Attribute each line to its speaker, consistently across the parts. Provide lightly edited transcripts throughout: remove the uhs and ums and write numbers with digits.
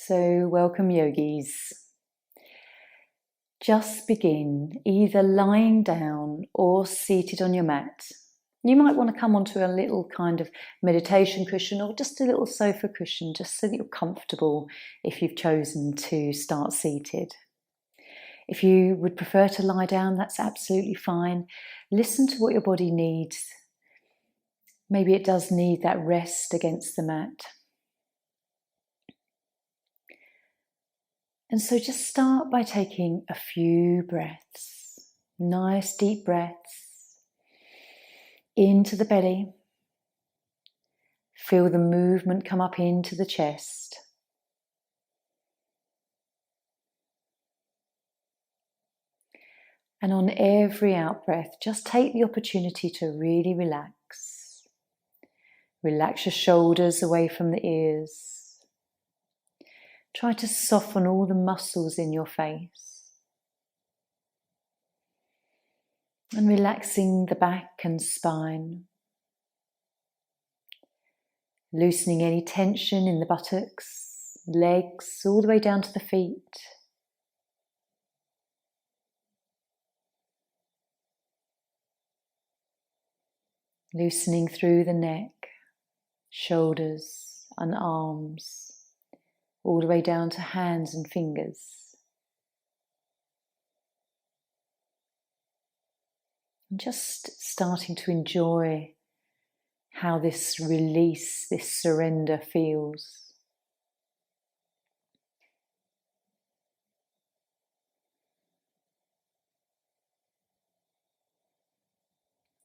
Speaker 1: So welcome, yogis. Just begin either lying down or seated on your mat. You might want to come onto a little kind of meditation cushion or just a little sofa cushion, just so that you're comfortable if you've chosen to start seated. If you would prefer to lie down, that's absolutely fine. Listen to what your body needs. Maybe it does need that rest against the mat. And so just start by taking a few breaths, nice deep breaths into the belly. Feel the movement come up into the chest. And on every out-breath, just take the opportunity to really relax. Relax your shoulders away from the ears. Try to soften all the muscles in your face. And relaxing the back and spine. Loosening any tension in the buttocks, legs, all the way down to the feet. Loosening through the neck, shoulders and arms, all the way down to hands and fingers. And just starting to enjoy how this release, this surrender feels.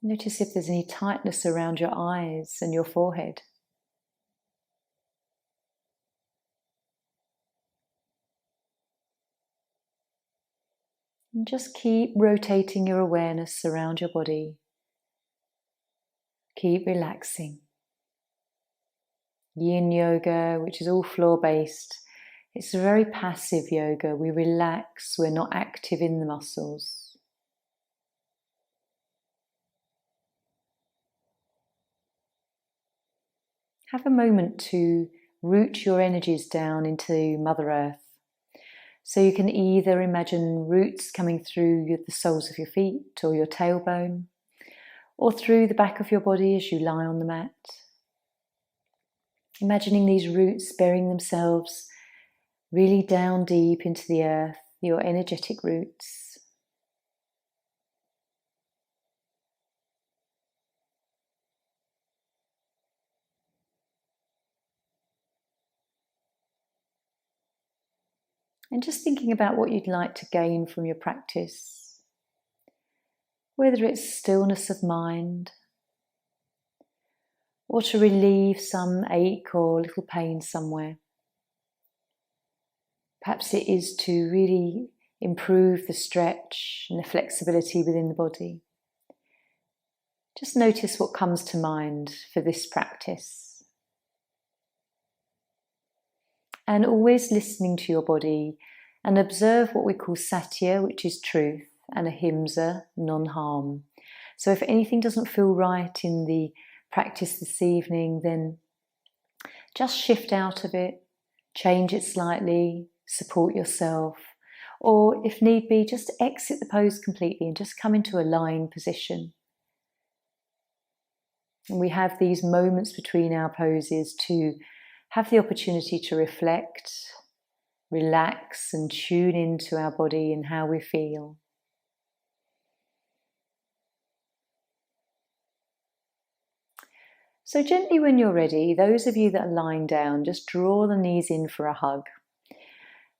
Speaker 1: Notice if there's any tightness around your eyes and your forehead. And just keep rotating your awareness around your body. Keep relaxing. Yin yoga, which is all floor-based, it's a very passive yoga. We relax, we're not active in the muscles. Have a moment to root your energies down into Mother Earth. So you can either imagine roots coming through the soles of your feet or your tailbone, or through the back of your body as you lie on the mat. Imagining these roots burying themselves really down deep into the earth, your energetic roots. And just thinking about what you'd like to gain from your practice. Whether it's stillness of mind, or to relieve some ache or little pain somewhere. Perhaps it is to really improve the stretch and the flexibility within the body. Just notice what comes to mind for this practice. And always listening to your body, and observe what we call satya, which is truth, and ahimsa, non-harm. So if anything doesn't feel right in the practice this evening, then just shift out of it, change it slightly, support yourself, or if need be, just exit the pose completely and just come into a lying position. And we have these moments between our poses to have the opportunity to reflect, relax and tune into our body and how we feel. So gently when you're ready, those of you that are lying down, just draw the knees in for a hug.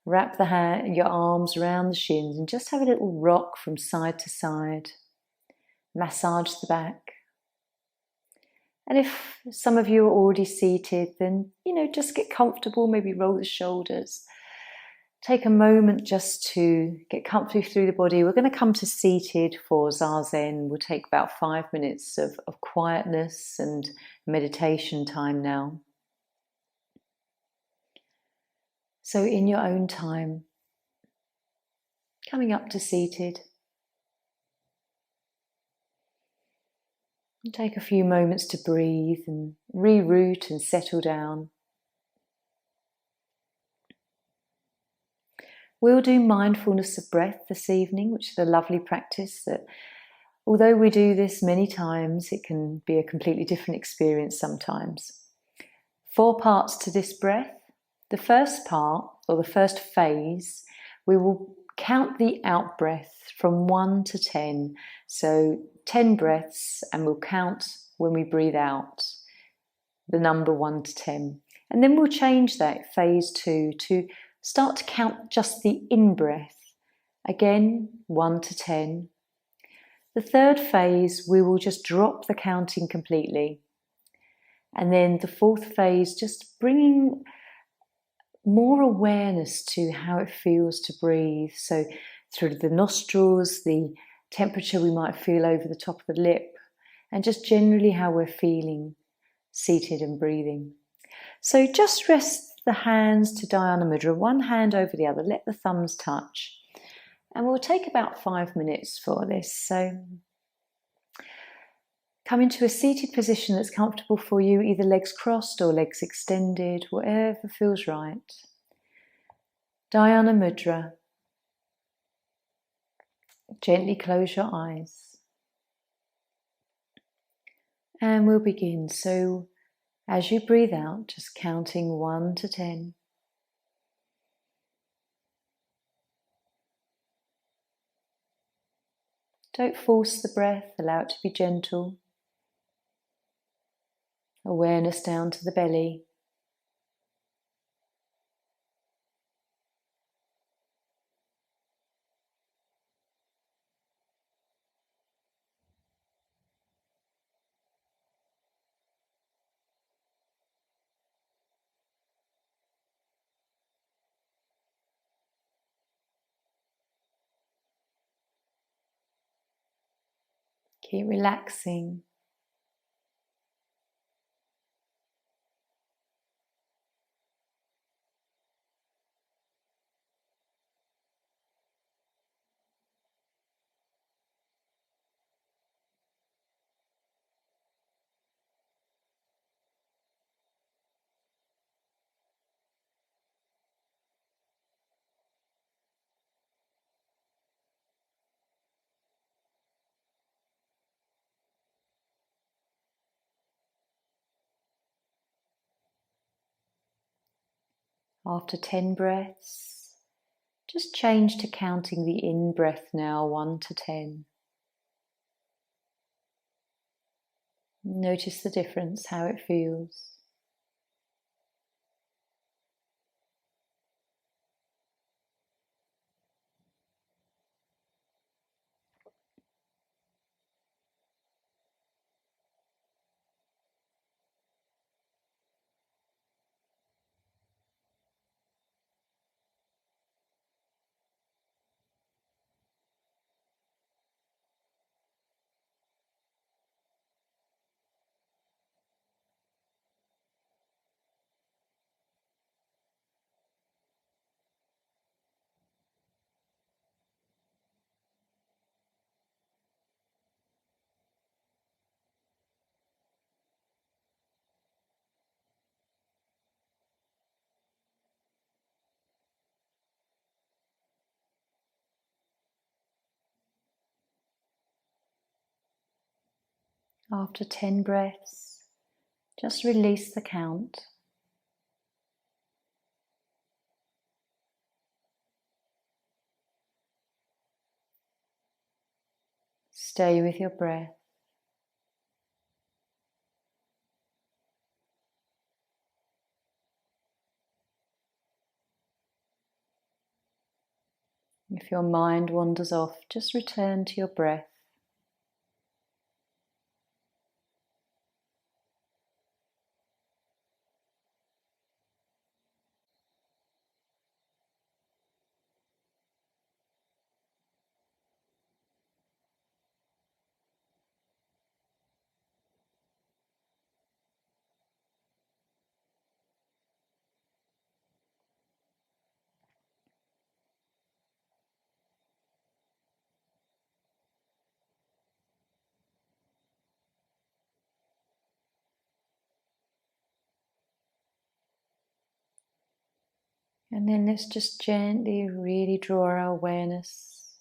Speaker 1: Wrap your arms around the shins and just have a little rock from side to side. Massage the back. And if some of you are already seated, then, just get comfortable, maybe roll the shoulders. Take a moment just to get comfortably through the body. We're going to come to seated for Zazen. We'll take about 5 minutes of quietness and meditation time now. So in your own time, coming up to seated. And take a few moments to breathe and reroute and settle down. We'll do mindfulness of breath this evening, which is a lovely practice that, although we do this many times, it can be a completely different experience sometimes. 4 parts to this breath. The first part, or the first phase, we will count the out breath from 1 to 10. So 10 breaths, and we'll count when we breathe out the number 1 to 10. And then we'll change that, phase 2, to start to count just the in-breath. Again, 1 to 10. The third phase, we will just drop the counting completely. And then the fourth phase, just bringing more awareness to how it feels to breathe. So through the nostrils, the temperature we might feel over the top of the lip, and just generally how we're feeling seated and breathing. So just rest the hands to Dhyana Mudra, one hand over the other, let the thumbs touch. And we'll take about 5 minutes for this. So come into a seated position that's comfortable for you, either legs crossed or legs extended, whatever feels right. Dhyana Mudra. Gently close your eyes. And we'll begin. So as you breathe out, just counting 1 to 10. Don't force the breath, allow it to be gentle. Awareness down to the belly. Keep relaxing. After 10 breaths, just change to counting the in-breath now, 1 to 10. Notice the difference, how it feels. After 10 breaths, just release the count. Stay with your breath. If your mind wanders off, just return to your breath. And then let's just gently really draw our awareness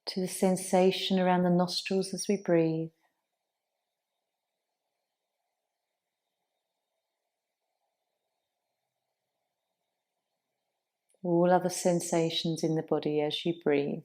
Speaker 1: to the sensation around the nostrils as we breathe. All other sensations in the body as you breathe.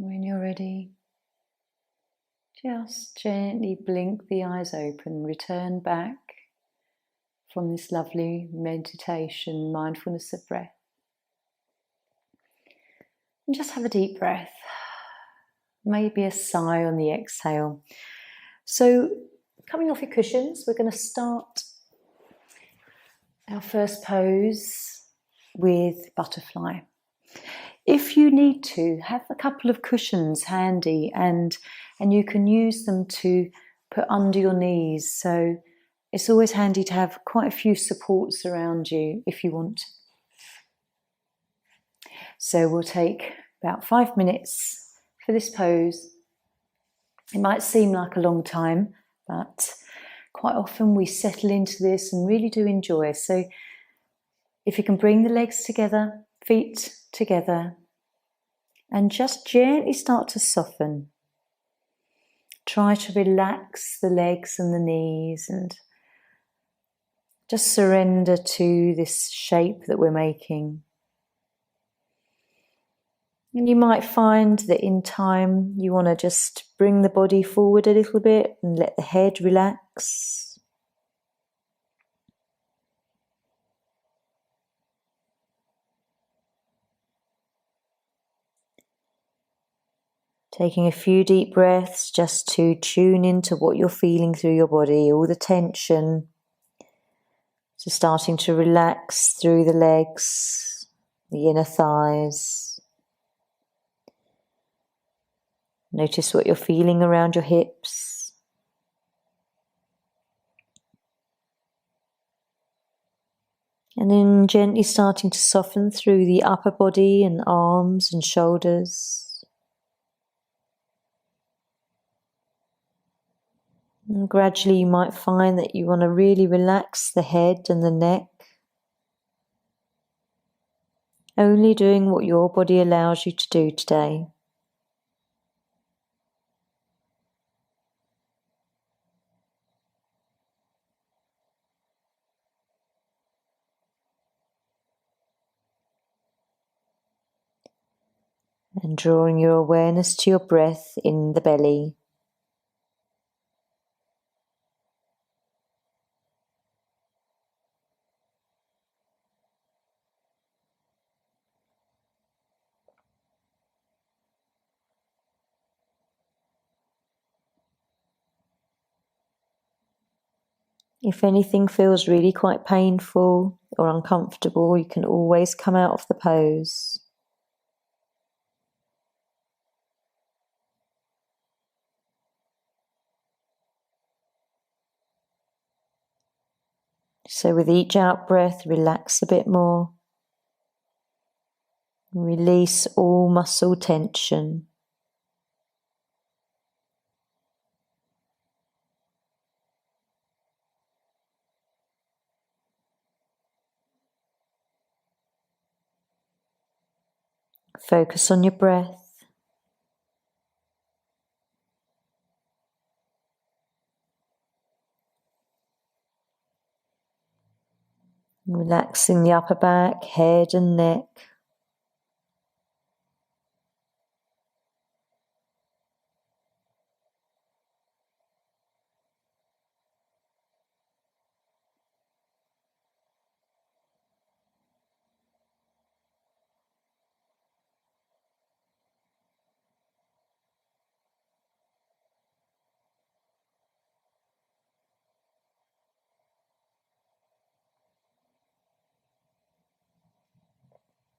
Speaker 1: When you're ready, just gently blink the eyes open, return back from this lovely meditation, mindfulness of breath. And just have a deep breath, maybe a sigh on the exhale. So, coming off your cushions, we're going to start our first pose with butterfly. If you need to, have a couple of cushions handy and you can use them to put under your knees. So it's always handy to have quite a few supports around you if you want. So we'll take about 5 minutes for this pose. It might seem like a long time, but quite often we settle into this and really do enjoy. So if you can bring the legs together, feet together, and just gently start to soften. Try to relax the legs and the knees and just surrender to this shape that we're making. And you might find that in time you want to just bring the body forward a little bit and let the head relax. Taking a few deep breaths just to tune into what you're feeling through your body, all the tension. So starting to relax through the legs, the inner thighs. Notice what you're feeling around your hips. And then gently starting to soften through the upper body and arms and shoulders. And gradually you might find that you want to really relax the head and the neck. Only doing what your body allows you to do today. And drawing your awareness to your breath in the belly. If anything feels really quite painful or uncomfortable, you can always come out of the pose. So with each out breath, relax a bit more. Release all muscle tension. Focus on your breath. Relaxing the upper back, head and neck.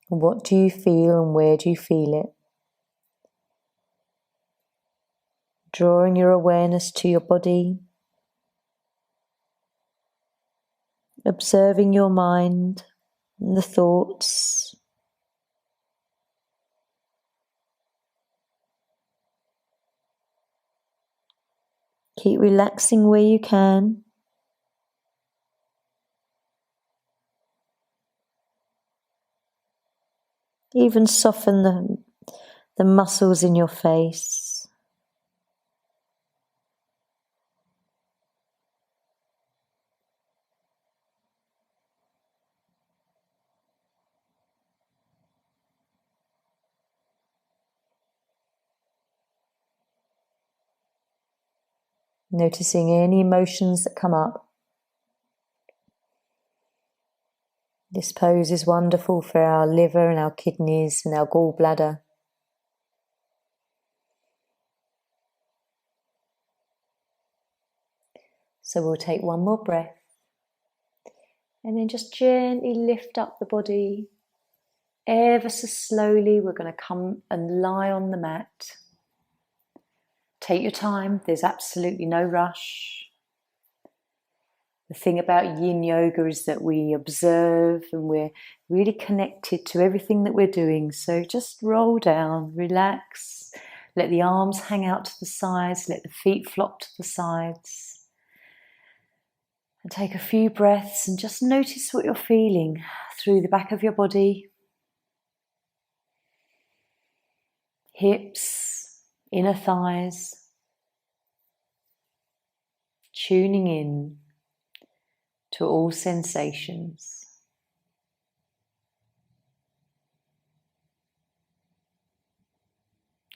Speaker 1: What do you feel and where do you feel it? Drawing your awareness to your body, observing your mind and the thoughts. Keep relaxing where you can. Even soften the muscles in your face. Noticing any emotions that come up. This pose is wonderful for our liver and our kidneys and our gallbladder. So we'll take one more breath and then just gently lift up the body. Ever so slowly, we're going to come and lie on the mat. Take your time, there's absolutely no rush. The thing about Yin Yoga is that we observe and we're really connected to everything that we're doing. So just roll down, relax, let the arms hang out to the sides, let the feet flop to the sides. And take a few breaths and just notice what you're feeling through the back of your body. Hips, inner thighs. Tuning in to all sensations.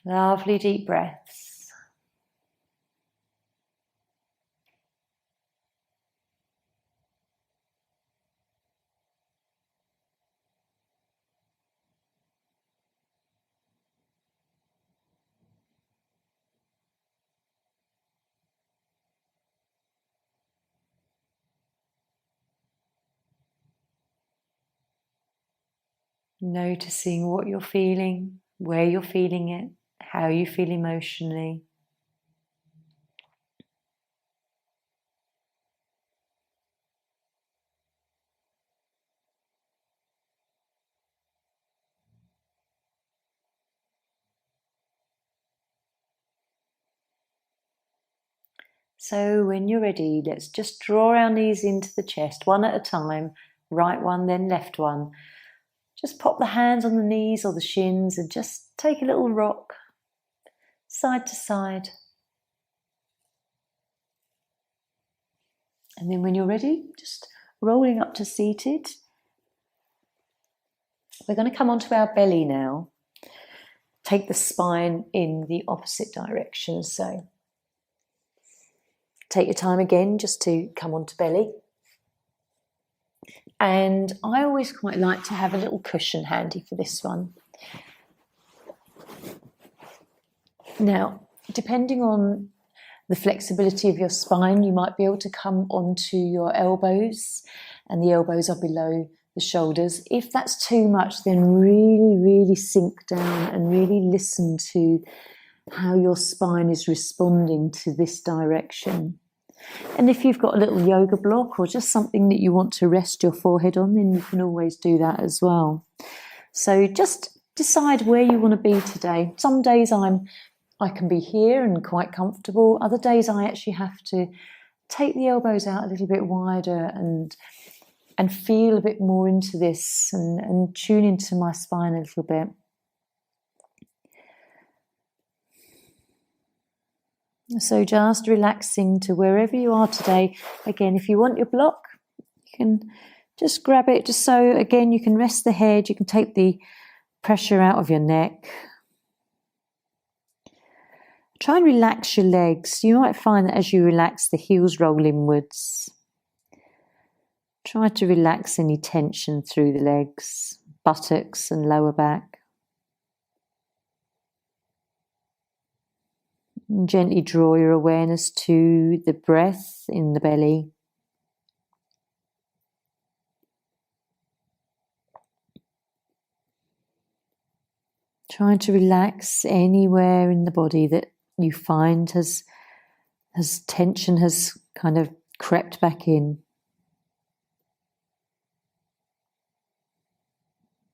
Speaker 1: Lovely deep breaths. Noticing what you're feeling, where you're feeling it, how you feel emotionally. So when you're ready, let's just draw our knees into the chest, one at a time, right one, then left one. Just pop the hands on the knees or the shins and just take a little rock, side to side. And then when you're ready, just rolling up to seated. We're going to come onto our belly now. Take the spine in the opposite direction. So take your time again just to come onto belly. And I always quite like to have a little cushion handy for this one. Now, depending on the flexibility of your spine, you might be able to come onto your elbows, and the elbows are below the shoulders. If that's too much, then really, really sink down and really listen to how your spine is responding to this direction. And if you've got a little yoga block or just something that you want to rest your forehead on, then you can always do that as well. So just decide where you want to be today. Some days I can be here and quite comfortable. Other days I actually have to take the elbows out a little bit wider and feel a bit more into this and tune into my spine a little bit. So just relaxing to wherever you are today. Again, if you want your block, you can just grab it just so, again, you can rest the head, you can take the pressure out of your neck. Try and relax your legs. You might find that as you relax, the heels roll inwards. Try to relax any tension through the legs, buttocks and lower back. And gently draw your awareness to the breath in the belly. Trying to relax anywhere in the body that you find has tension has kind of crept back in.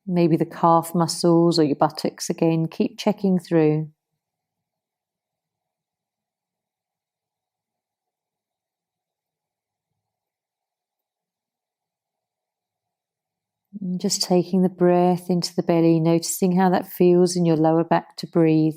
Speaker 1: Maybe the calf muscles or your buttocks again. Keep checking through. And just taking the breath into the belly, noticing how that feels in your lower back to breathe.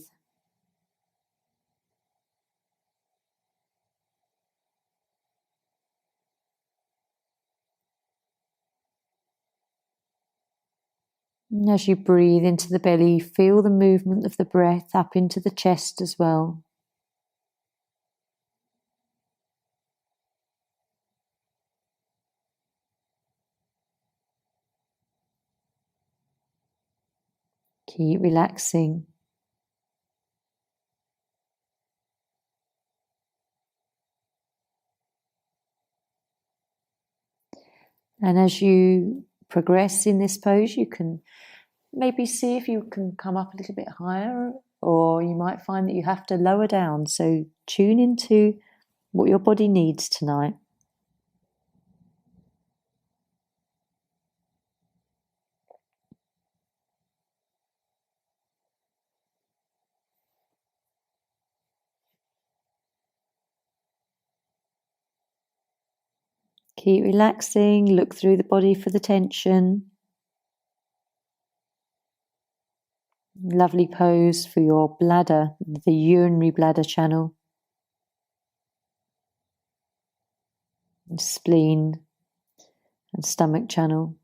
Speaker 1: And as you breathe into the belly, feel the movement of the breath up into the chest as well. Keep relaxing. And as you progress in this pose, you can maybe see if you can come up a little bit higher, or you might find that you have to lower down. So tune into what your body needs tonight. Keep relaxing, look through the body for the tension. Lovely pose for your bladder, the urinary bladder channel, spleen and stomach channel.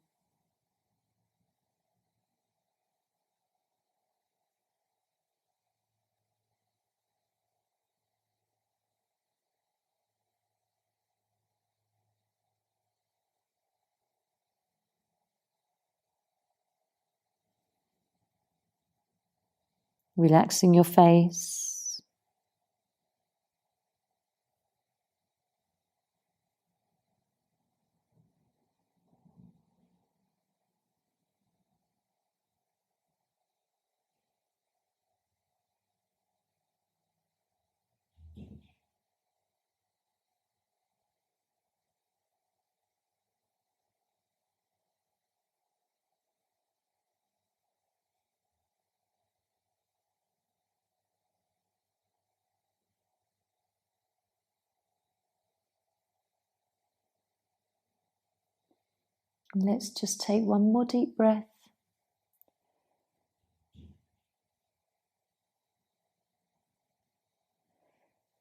Speaker 1: Relaxing your face. And let's just take one more deep breath.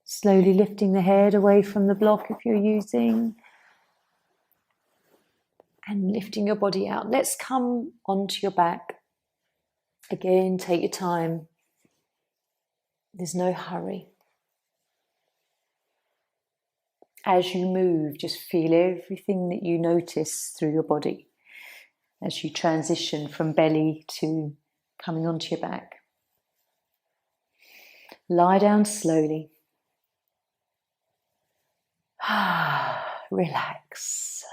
Speaker 1: Slowly lifting the head away from the block if you're using, and lifting your body out. Let's come onto your back. Again, take your time. There's no hurry. As you move, just feel everything that you notice through your body as you transition from belly to coming onto your back. Lie down slowly. Relax.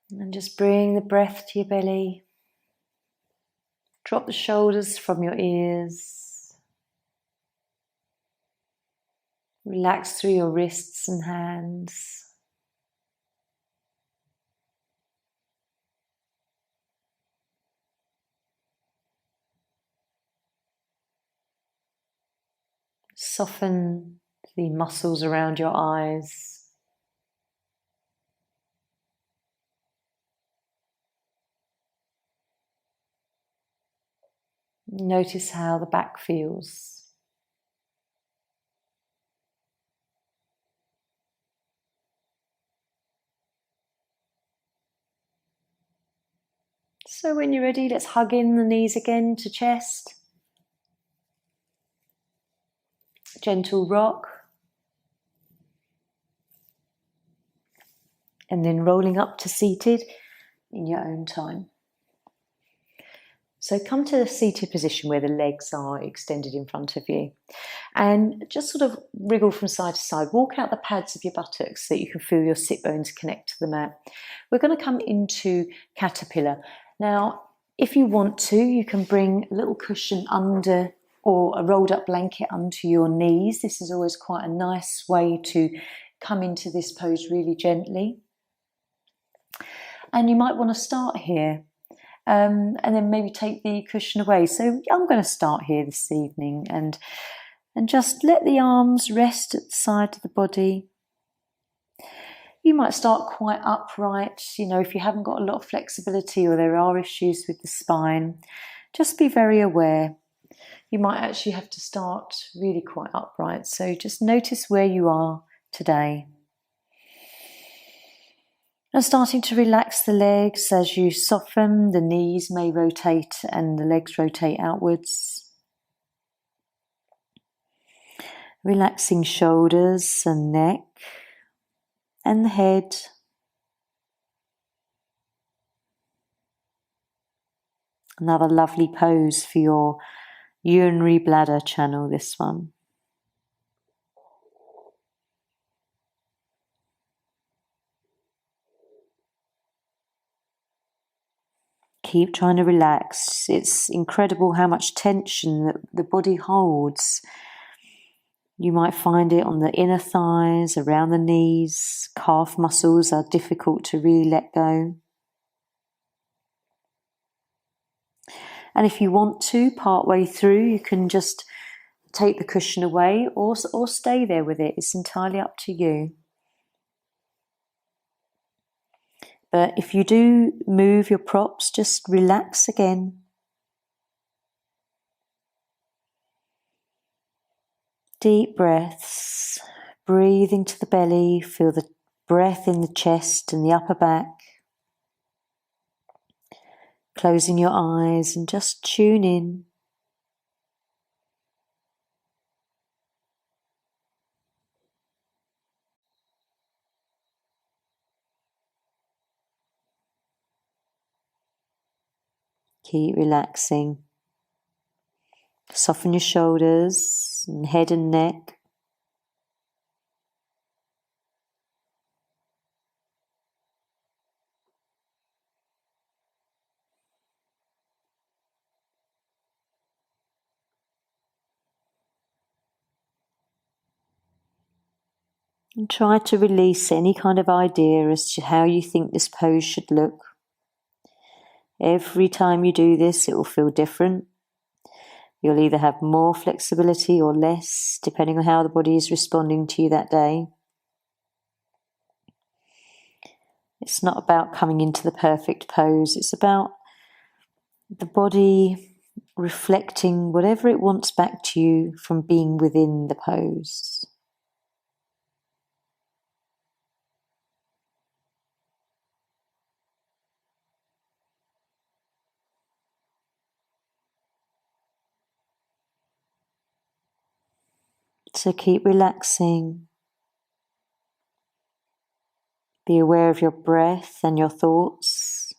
Speaker 1: And just bring the breath to your belly. Drop the shoulders from your ears. Relax through your wrists and hands. Soften the muscles around your eyes. Notice how the back feels. So when you're ready, let's hug in the knees again to chest. Gentle rock. And then rolling up to seated in your own time. So come to a seated position where the legs are extended in front of you, and just sort of wriggle from side to side. Walk out the pads of your buttocks so that you can feel your sit bones connect to the mat. We're going to come into caterpillar. Now, if you want to, you can bring a little cushion under or a rolled up blanket under your knees. This is always quite a nice way to come into this pose really gently. And you might want to start here. And then maybe take the cushion away. So I'm going to start here this evening and just let the arms rest at the side of the body. You might start quite upright, if you haven't got a lot of flexibility or there are issues with the spine. Just be very aware. You might actually have to start really quite upright. So just notice where you are today. And starting to relax the legs as you soften, the knees may rotate and the legs rotate outwards. Relaxing shoulders and neck and the head. Another lovely pose for your urinary bladder channel, this one. Keep trying to relax. It's incredible how much tension that the body holds. You might find it on the inner thighs, around the knees. Calf muscles are difficult to really let go. And if you want to, part way through, you can just take the cushion away or stay there with it. It's entirely up to you. But if you do move your props, just relax again. Deep breaths. Breathe into the belly. Feel the breath in the chest and the upper back. Closing your eyes and just tune in. Keep relaxing. Soften your shoulders and head and neck. And try to release any kind of idea as to how you think this pose should look. Every time you do this, it will feel different. You'll either have more flexibility or less, depending on how the body is responding to you that day. It's not about coming into the perfect pose. It's about the body reflecting whatever it wants back to you from being within the pose. So keep relaxing. Be aware of your breath and your thoughts.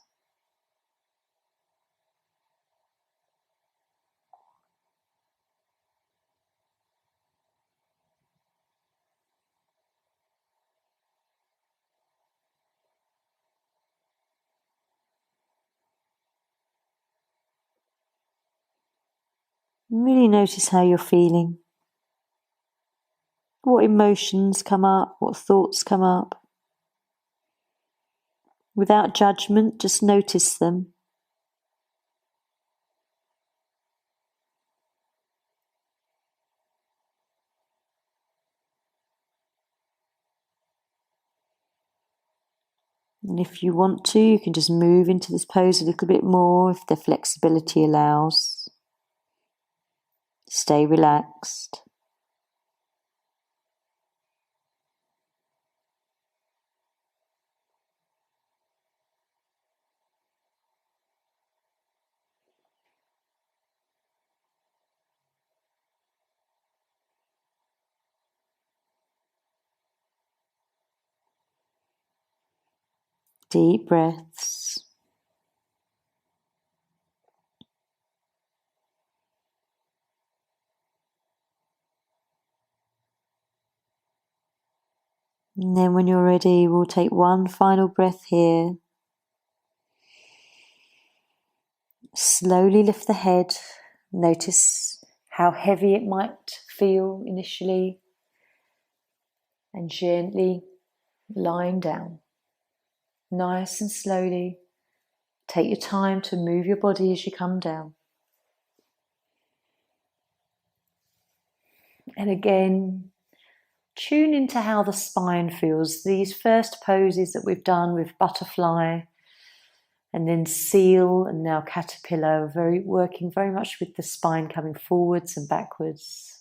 Speaker 1: Really notice how you're feeling. What emotions come up, what thoughts come up. Without judgment, just notice them. And if you want to, you can just move into this pose a little bit more if the flexibility allows. Stay relaxed. Deep breaths. And then when you're ready, we'll take one final breath here. Slowly lift the head. Notice how heavy it might feel initially. And gently lying down. Nice and slowly. Take your time to move your body as you come down. And again, tune into how the spine feels. These first poses that we've done with butterfly and then seal and now caterpillar, working very much with the spine coming forwards and backwards.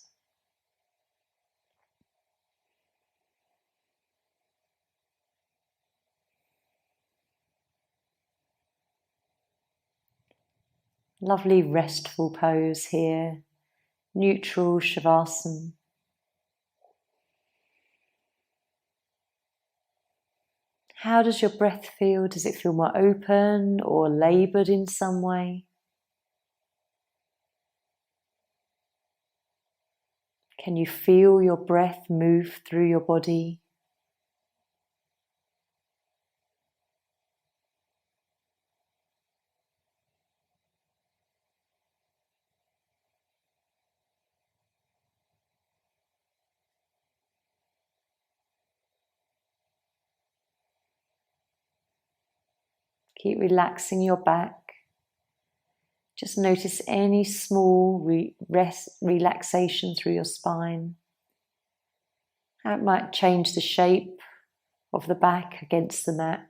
Speaker 1: Lovely restful pose here, neutral shavasana. How does your breath feel? Does it feel more open or laboured in some way? Can you feel your breath move through your body? Keep relaxing your back. Just notice any small relaxation through your spine. How it might change the shape of the back against the mat.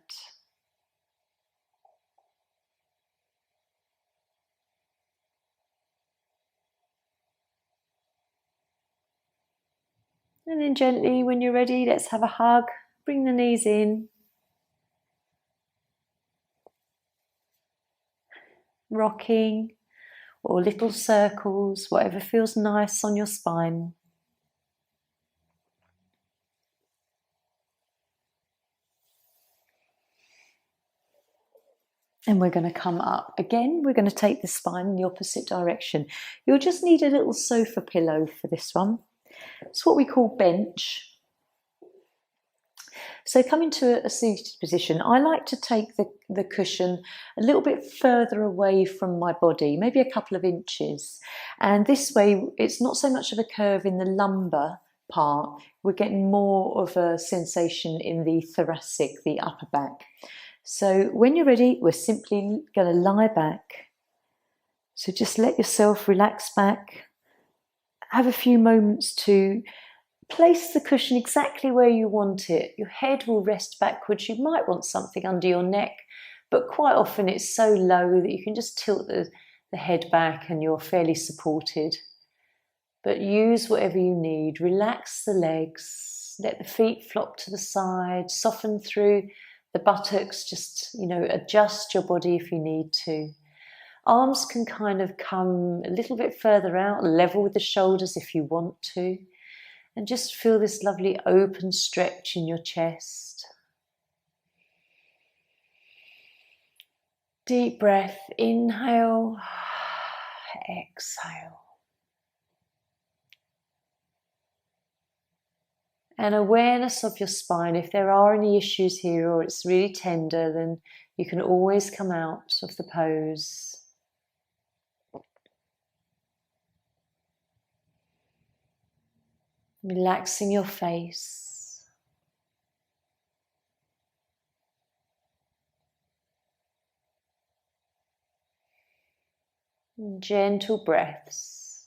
Speaker 1: And then gently, when you're ready, let's have a hug. Bring the knees in. Rocking or little circles, whatever feels nice on your spine. And we're going to come up. Again, we're going to take the spine in the opposite direction. You'll just need a little sofa pillow for this one. It's what we call bench. So coming to a seated position, I like to take the cushion a little bit further away from my body, maybe a couple of inches. And this way, it's not so much of a curve in the lumbar part. We're getting more of a sensation in the thoracic, the upper back. So when you're ready, we're simply going to lie back. So just let yourself relax back. Have a few moments to place the cushion exactly where you want it. Your head will rest backwards. You might want something under your neck, but quite often it's so low that you can just tilt the head back and you're fairly supported. But use whatever you need. Relax the legs. Let the feet flop to the side. Soften through the buttocks. Just, adjust your body if you need to. Arms can kind of come a little bit further out, level with the shoulders if you want to. And just feel this lovely open stretch in your chest. Deep breath, inhale, exhale. And awareness of your spine. If there are any issues here or it's really tender, then you can always come out of the pose. Relaxing your face. Gentle breaths.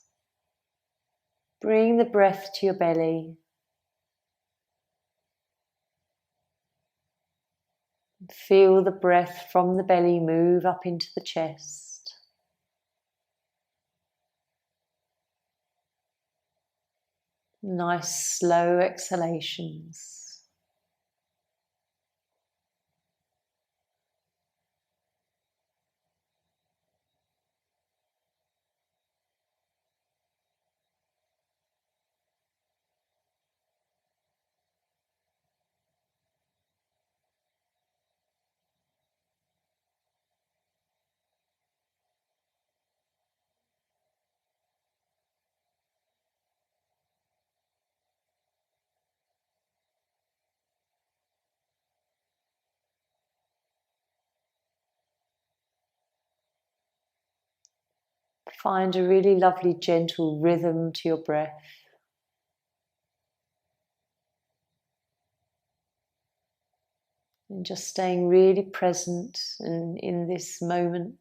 Speaker 1: Bring the breath to your belly. Feel the breath from the belly move up into the chest. Nice slow exhalations. Find a really lovely gentle rhythm to your breath. And just staying really present and in this moment.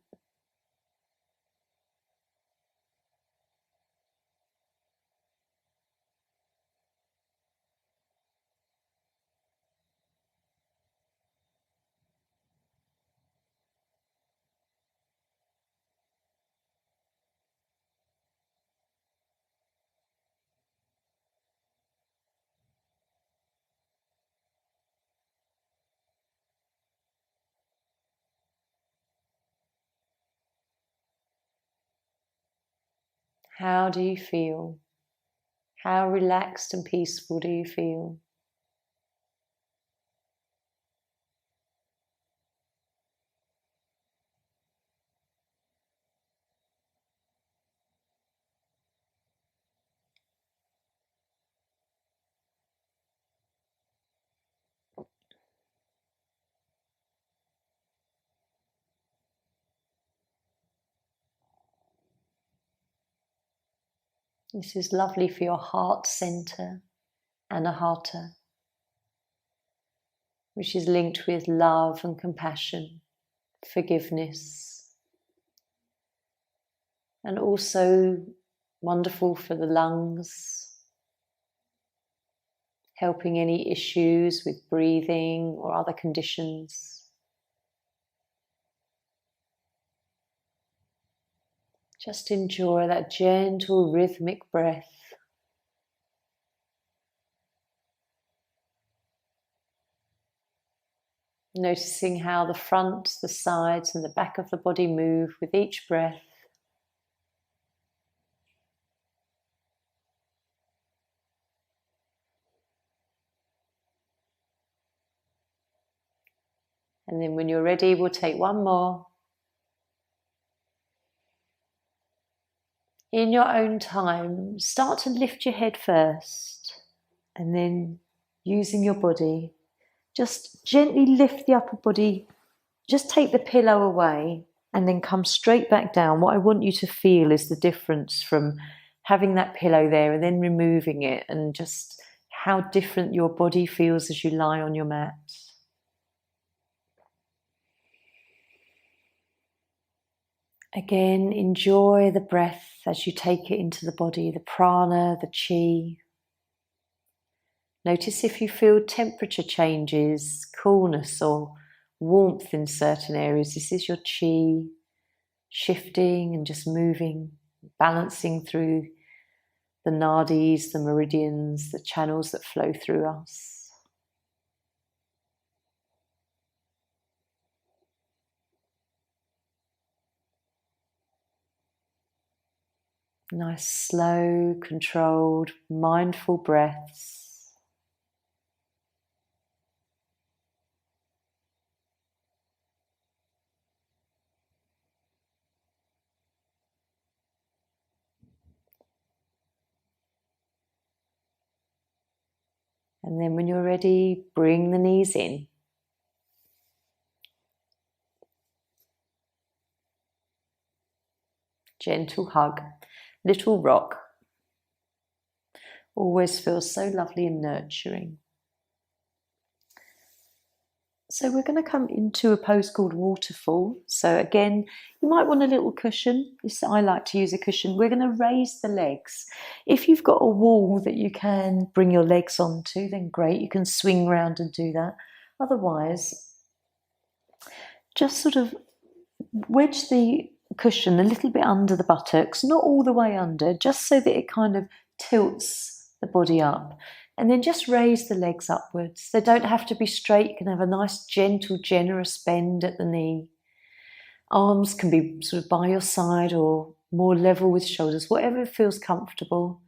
Speaker 1: How do you feel? How relaxed and peaceful do you feel? This is lovely for your heart center, anahata, which is linked with love and compassion, forgiveness, and also wonderful for the lungs, helping any issues with breathing or other conditions. Just enjoy that gentle rhythmic breath. Noticing how the front, the sides and the back of the body move with each breath. And then when you're ready, we'll take one more. In your own time, start to lift your head first, and then using your body, just gently lift the upper body, just take the pillow away and then come straight back down. What I want you to feel is the difference from having that pillow there and then removing it, and just how different your body feels as you lie on your mat. Again, enjoy the breath as you take it into the body, the prana, the chi. Notice if you feel temperature changes, coolness or warmth in certain areas. This is your chi shifting and just moving, balancing through the nadis, the meridians, the channels that flow through us. Nice, slow, controlled, mindful breaths. And then when you're ready, bring the knees in. Gentle hug, little rock. Always feels so lovely and nurturing. So we're going to come into a pose called waterfall. So again, you might want a little cushion. I like to use a cushion. We're going to raise the legs. If you've got a wall that you can bring your legs onto, then great. You can swing round and do that. Otherwise, just sort of wedge the cushion a little bit under the buttocks, not all the way under, just so that it kind of tilts the body up. And then just raise the legs upwards. They don't have to be straight. You can have a nice, gentle, generous bend at the knee. Arms can be sort of by your side or more level with shoulders, whatever feels comfortable.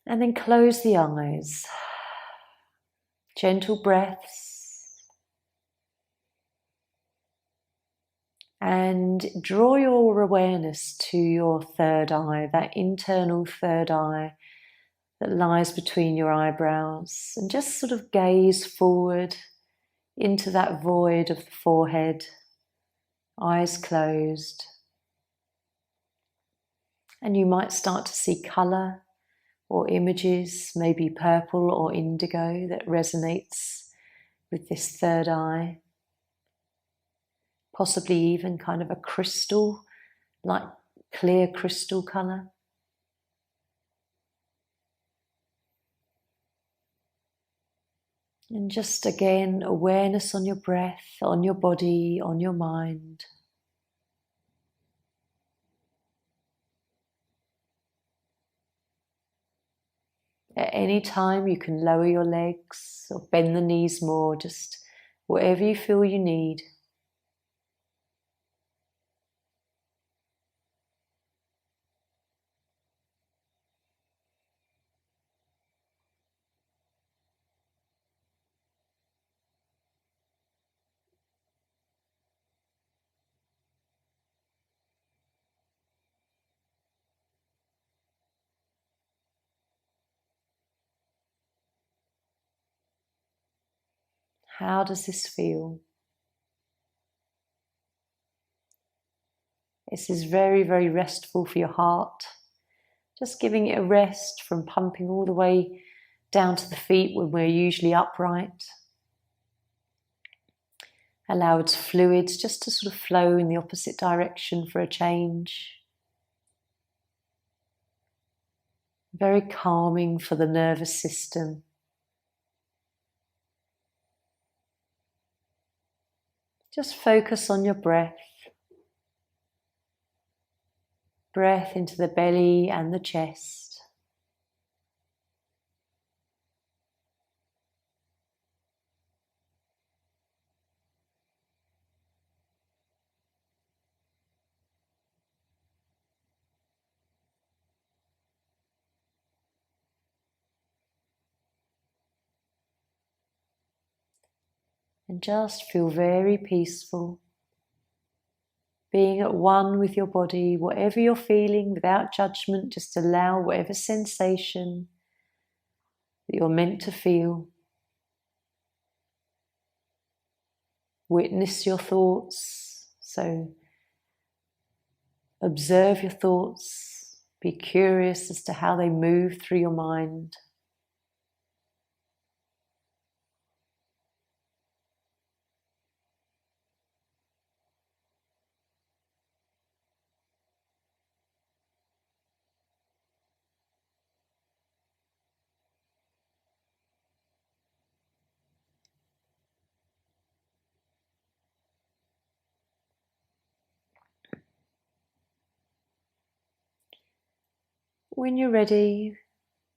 Speaker 1: And then close the eyes. Gentle breaths. And draw your awareness to your third eye, that internal third eye that lies between your eyebrows, and just sort of gaze forward into that void of the forehead, eyes closed. And you might start to see colour or images, maybe purple or indigo, that resonates with this third eye. Possibly even kind of a crystal, like clear crystal colour. And just again, awareness on your breath, on your body, on your mind. At any time you can lower your legs or bend the knees more, just whatever you feel you need. How does this feel? This is very, very restful for your heart. Just giving it a rest from pumping all the way down to the feet when we're usually upright. Allow its fluids just to sort of flow in the opposite direction for a change. Very calming for the nervous system. Just focus on your breath. Breath into the belly and the chest. And just feel very peaceful. Being at one with your body, whatever you're feeling, without judgment, just allow whatever sensation that you're meant to feel. Witness your thoughts, so observe your thoughts, be curious as to how they move through your mind. When you're ready,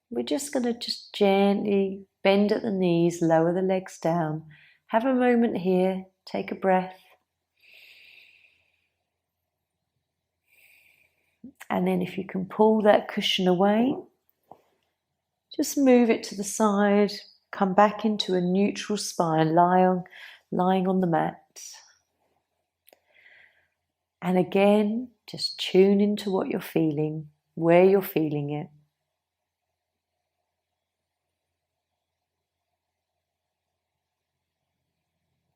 Speaker 1: we're just going to just gently bend at the knees, lower the legs down. Have a moment here, take a breath. And then if you can pull that cushion away, just move it to the side, come back into a neutral spine, lying on the mat. And again, just tune into what you're feeling, where you're feeling it.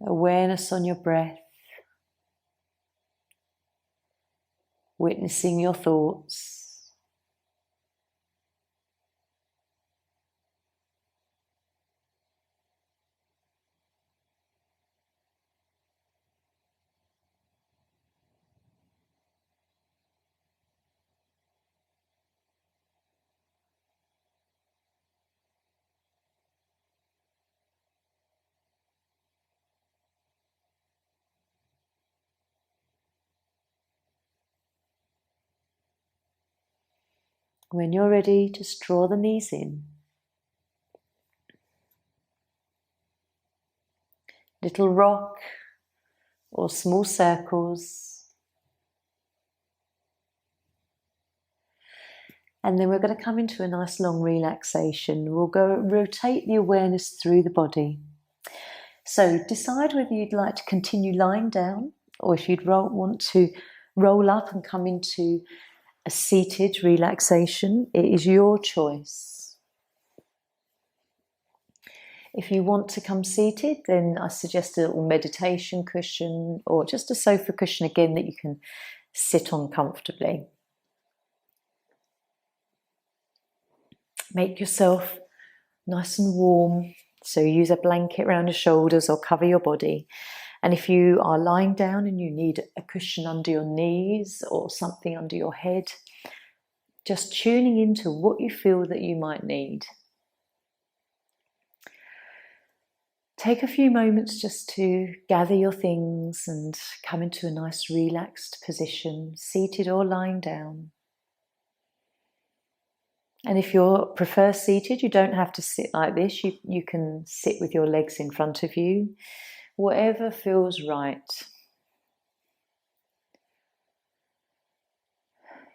Speaker 1: Awareness on your breath, witnessing your thoughts. When you're ready, just draw the knees in. Little rock or small circles. And then we're going to come into a nice long relaxation. We'll go rotate the awareness through the body. So decide whether you'd like to continue lying down or if you'd want to roll up and come into a seated relaxation. It is your choice. If you want to come seated, then I suggest a little meditation cushion or just a sofa cushion again that you can sit on comfortably. Make yourself nice and warm, so use a blanket around your shoulders or cover your body. And if you are lying down and you need a cushion under your knees or something under your head, just tuning into what you feel that you might need. Take a few moments just to gather your things and come into a nice relaxed position, seated or lying down. And if you prefer seated, you don't have to sit like this. You can sit with your legs in front of you, whatever feels right.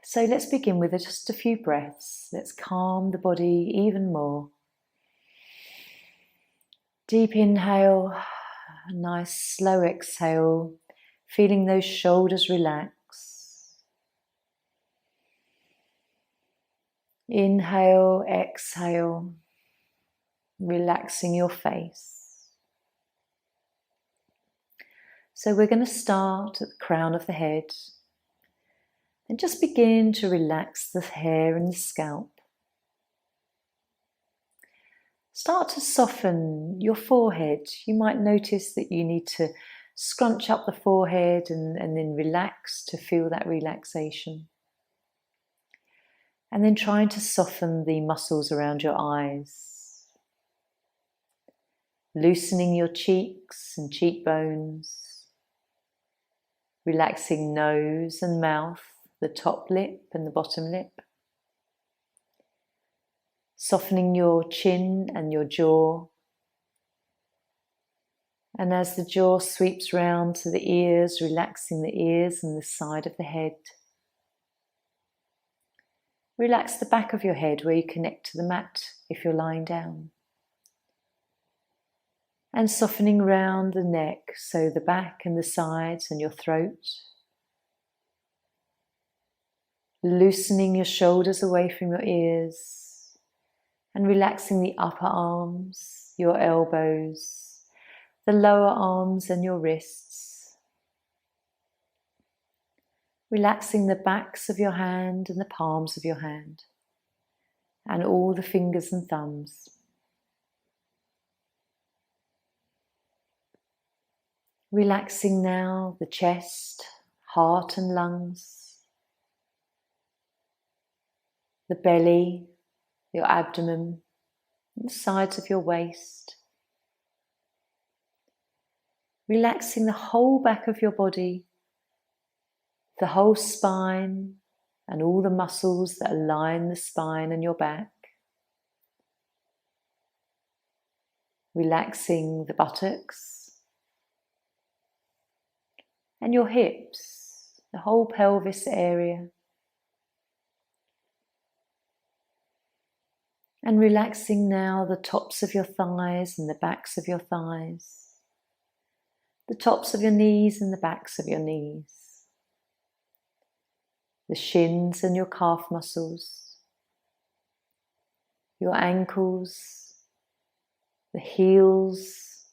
Speaker 1: So let's begin with just a few breaths. Let's calm the body even more. Deep inhale, a nice slow exhale, feeling those shoulders relax. Inhale, exhale, relaxing your face. So we're going to start at the crown of the head and just begin to relax the hair and the scalp. Start to soften your forehead. You might notice that you need to scrunch up the forehead and then relax to feel that relaxation. And then trying to soften the muscles around your eyes. Loosening your cheeks and cheekbones. Relaxing nose and mouth, the top lip and the bottom lip. Softening your chin and your jaw. And as the jaw sweeps round to the ears, relaxing the ears and the side of the head. Relax the back of your head where you connect to the mat if you're lying down. And softening round the neck, so the back and the sides and your throat. Loosening your shoulders away from your ears and relaxing the upper arms, your elbows, the lower arms and your wrists. Relaxing the backs of your hand and the palms of your hand and all the fingers and thumbs. Relaxing now the chest, heart and lungs, the belly, your abdomen, and the sides of your waist. Relaxing the whole back of your body, the whole spine and all the muscles that align the spine and your back. Relaxing the buttocks and your hips, the whole pelvis area. And relaxing now the tops of your thighs and the backs of your thighs, the tops of your knees and the backs of your knees. The shins and your calf muscles, your ankles, the heels,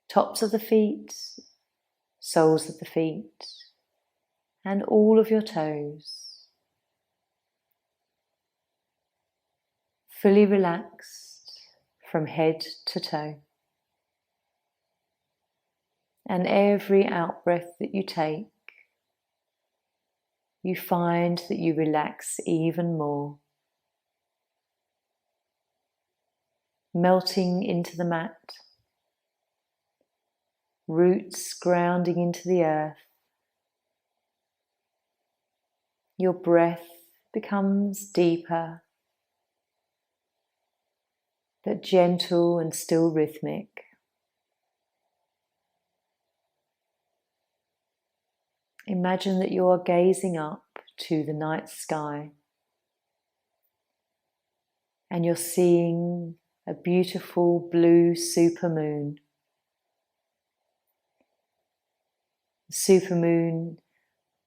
Speaker 1: tops of the feet, soles of the feet, and all of your toes. Fully relaxed from head to toe. And every out-breath that you take, you find that you relax even more. Melting into the mat, roots grounding into the earth. Your breath becomes deeper, but gentle and still rhythmic. Imagine that you are gazing up to the night sky and you're seeing a beautiful blue supermoon. The supermoon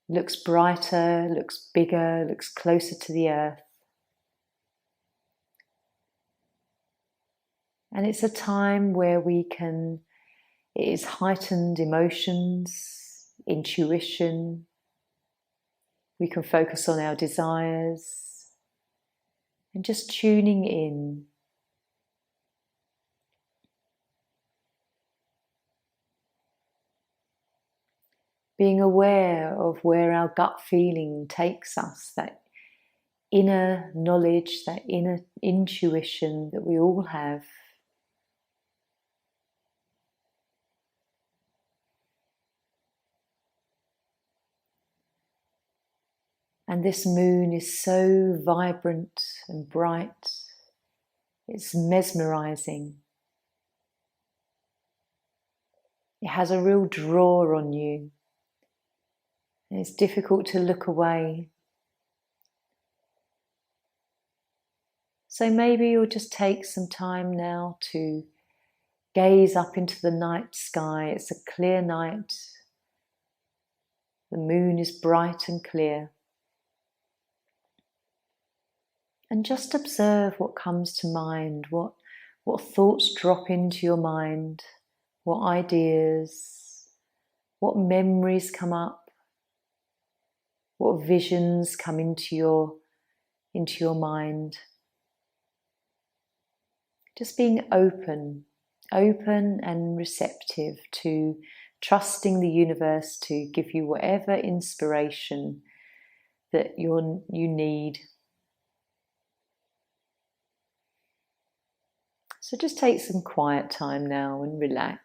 Speaker 1: looks brighter, looks bigger, looks closer to the earth. And it's a time where it is heightened emotions, intuition. We can focus on our desires and just tuning in. Being aware of where our gut feeling takes us, that inner knowledge, that inner intuition that we all have. And this moon is so vibrant and bright. It's mesmerizing. It has a real draw on you. And it's difficult to look away. So maybe you'll just take some time now to gaze up into the night sky. It's a clear night. The moon is bright and clear. And just observe what comes to mind, what thoughts drop into your mind, what ideas, what memories come up, what visions come into your mind. Just being open and receptive to trusting the universe to give you whatever inspiration that you need. So just take some quiet time now and relax.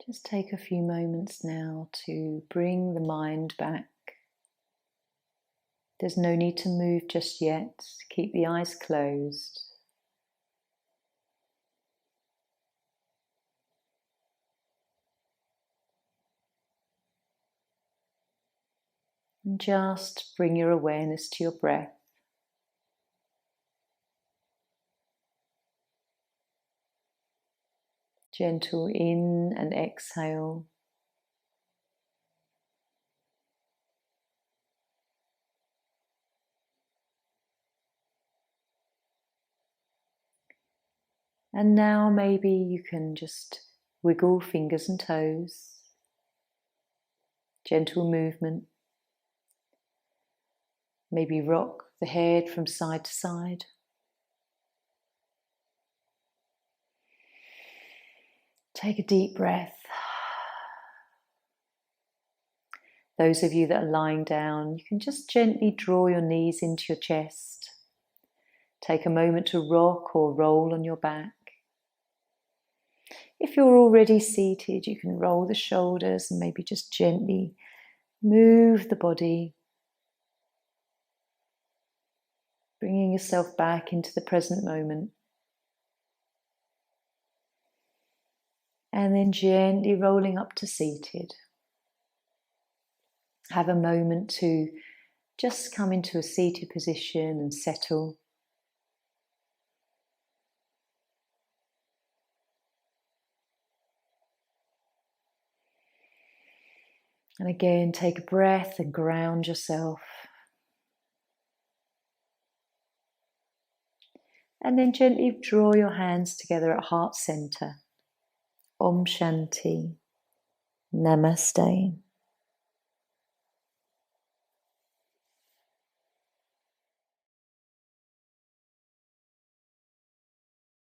Speaker 1: Just take a few moments now to bring the mind back. There's no need to move just yet. Keep the eyes closed. And just bring your awareness to your breath. Gentle in and exhale. And now maybe you can just wiggle fingers and toes. Gentle movement. Maybe rock the head from side to side. Take a deep breath. Those of you that are lying down, you can just gently draw your knees into your chest. Take a moment to rock or roll on your back. If you're already seated, you can roll the shoulders and maybe just gently move the body, bringing yourself back into the present moment. And then gently rolling up to seated. Have a moment to just come into a seated position and settle. And again, take a breath and ground yourself. And then gently draw your hands together at heart center. Om Shanti. Namaste.